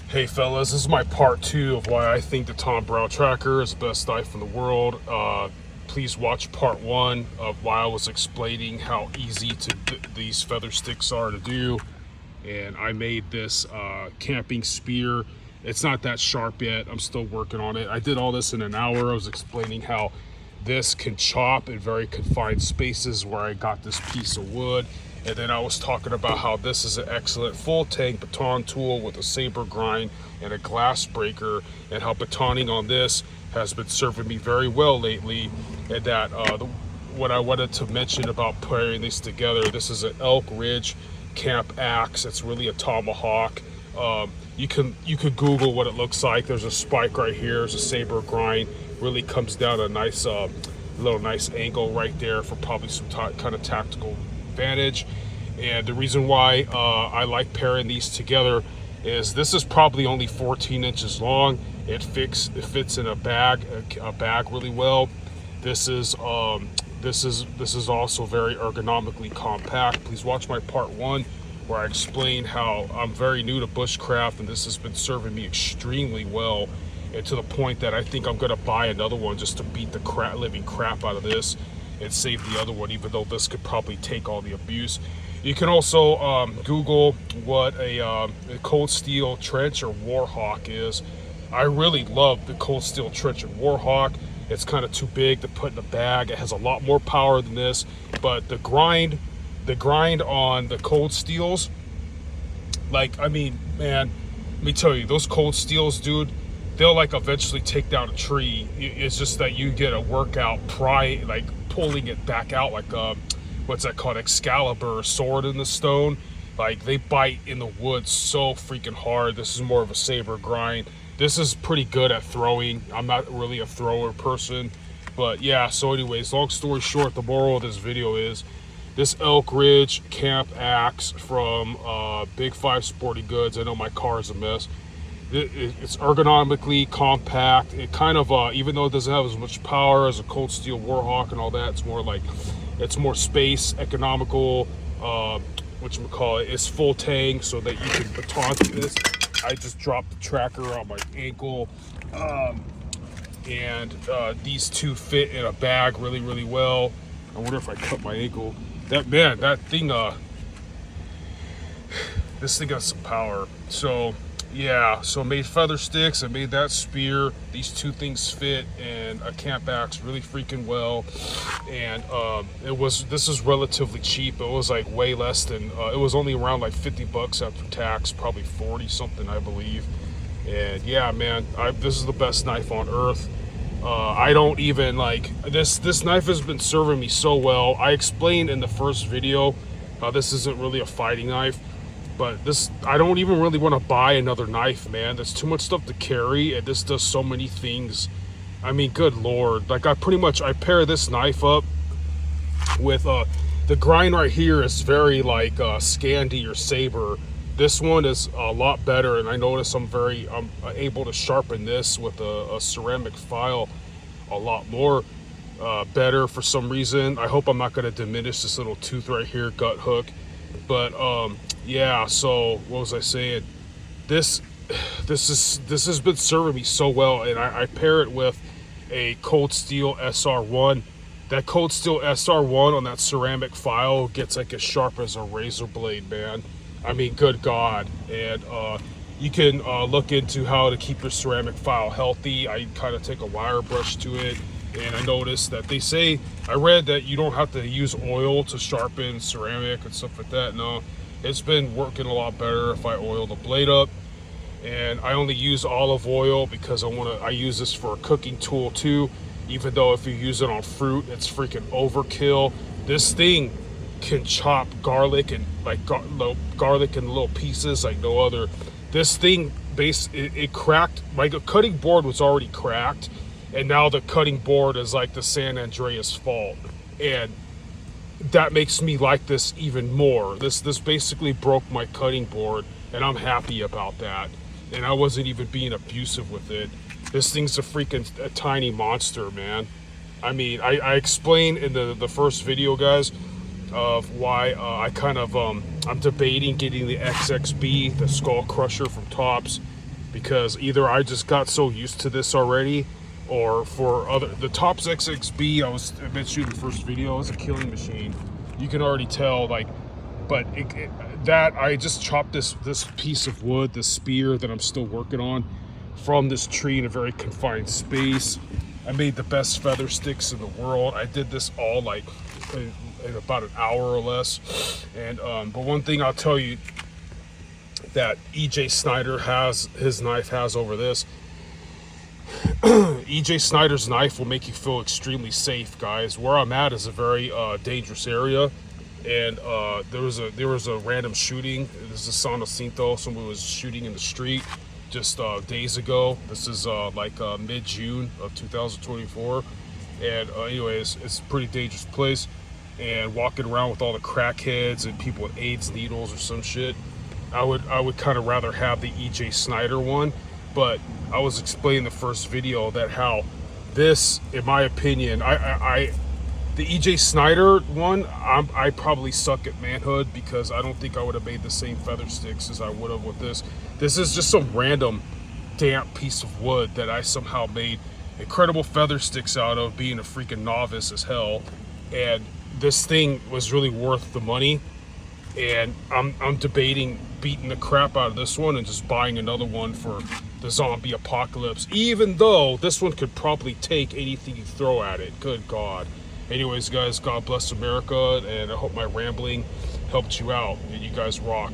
Hey fellas, this is my part 2 of why I think the Tom Brown Tracker is the best knife in the world. Please watch part 1 of why I was explaining how easy these feather sticks are to do. And I made this camping spear. It's not that sharp yet, I'm still working on it. I did all this in an hour. I was explaining how this can chop in very confined spaces where I got this piece of wood. And then I was talking about how this is an excellent full tank baton tool with a saber grind and a glass breaker, and how batoning on this has been serving me very well lately. And that what I wanted to mention about pairing these together, this is an Elk Ridge camp axe. It's really a tomahawk. You could Google what it looks like. There's a spike right here. There's a saber grind. Really comes down a nice little nice angle right there for probably some kind of tactical advantage. And the reason why I like pairing these together is this is probably only 14 inches long. It fits in a bag really well. This is also very ergonomically compact. Please watch my part 1 where I explain how I'm very new to bushcraft and this has been serving me extremely well, and to the point that I think I'm gonna buy another one just to beat the living crap out of this and save the other one, even though this could probably take all the abuse. You can also Google what a cold steel trench or Warhawk is. I really love the cold steel trench and Warhawk. It's kind of too big to put in a bag. It has a lot more power than this, but the grind on the cold steels, like, I mean, man, let me tell you, those cold steels, dude, they'll like eventually take down a tree. It's just that you get a workout like pulling it back out like what's that called, Excalibur sword in the stone. Like, they bite in the wood so freaking hard. This is more of a saber grind. This is pretty good at throwing. I'm not really a thrower person, but yeah. So anyways, long story short, the moral of this video is this Elk Ridge camp axe from Big 5 Sporting Goods. I know my car is a mess. It's ergonomically compact. It kind of even though it doesn't have as much power as a cold steel Warhawk and all that, it's more space economical. Whatchamacallit, it's full tank so that you can baton this. I just dropped the tracker on my ankle, and these two fit in a bag really well. I wonder if I cut my ankle. That thing, this thing got some power. So yeah, so I made feather sticks, I made that spear. These two things fit in a camp axe really freaking well. And this is relatively cheap. It was like way less than, it was only around like 50 bucks after tax, probably 40 something, I believe. And yeah, man, this is the best knife on earth. I don't even like, this knife has been serving me so well. I explained in the first video how this isn't really a fighting knife. But this, I don't even really want to buy another knife, man. There's too much stuff to carry, and this does so many things. I mean, good Lord. Like, I pair this knife up with, the grind right here is very like Scandi or Saber. This one is a lot better, and I notice I'm able to sharpen this with a ceramic file a lot more better for some reason. I hope I'm not going to diminish this little tooth right here, gut hook. But yeah, so what was I saying? This has been serving me so well, and I pair it with a cold steel SR1. That cold steel SR1 on that ceramic file gets like as sharp as a razor blade, man. I mean, good God. And you can look into how to keep your ceramic file healthy. I kind of take a wire brush to it, and I noticed that I read that you don't have to use oil to sharpen ceramic and stuff like that. No, it's been working a lot better if I oil the blade up. And I only use olive oil because I use this for a cooking tool too, even though if you use it on fruit, it's freaking overkill. This thing can chop garlic and like garlic in little pieces like no other. This thing it cracked. My cutting board was already cracked, and now the cutting board is like the San Andreas fault, and that makes me like this even more. This basically broke my cutting board, and I'm happy about that. And I wasn't even being abusive with it. This thing's a tiny monster, man. I mean, I explained in the first video, guys, of why I'm debating getting the XXB, the Skull Crusher from Tops. because either I just got so used to this already, or for other, the Tops XXB I mentioned in the first video is a killing machine. You can already tell, like, but that I just chopped this piece of wood, this spear that I'm still working on, from this tree in a very confined space. I made the best feather sticks in the world. I did this all like in about an hour or less. And but one thing I'll tell you that EJ Snyder has, his knife has over this, EJ Snyder's knife will make you feel extremely safe, guys. Where I'm at is a very dangerous area, and there was a random shooting. This is San Jacinto. Someone was shooting in the street just days ago. This is like mid-June of 2024, and anyways, it's a pretty dangerous place. And walking around with all the crackheads and people with AIDS needles or some shit, I would kind of rather have the EJ Snyder one. But I was explaining the first video that how this, in my opinion, the EJ Snyder one, I probably suck at manhood, because I don't think I would have made the same feather sticks as I would have with this. This is just some random damp piece of wood that I somehow made incredible feather sticks out of, being a freaking novice as hell. And this thing was really worth the money. And I'm debating beating the crap out of this one and just buying another one for the zombie apocalypse, even though this one could probably take anything you throw at it. Good God. Anyways, guys, God bless America, and I hope my rambling helped you out, and you guys rock.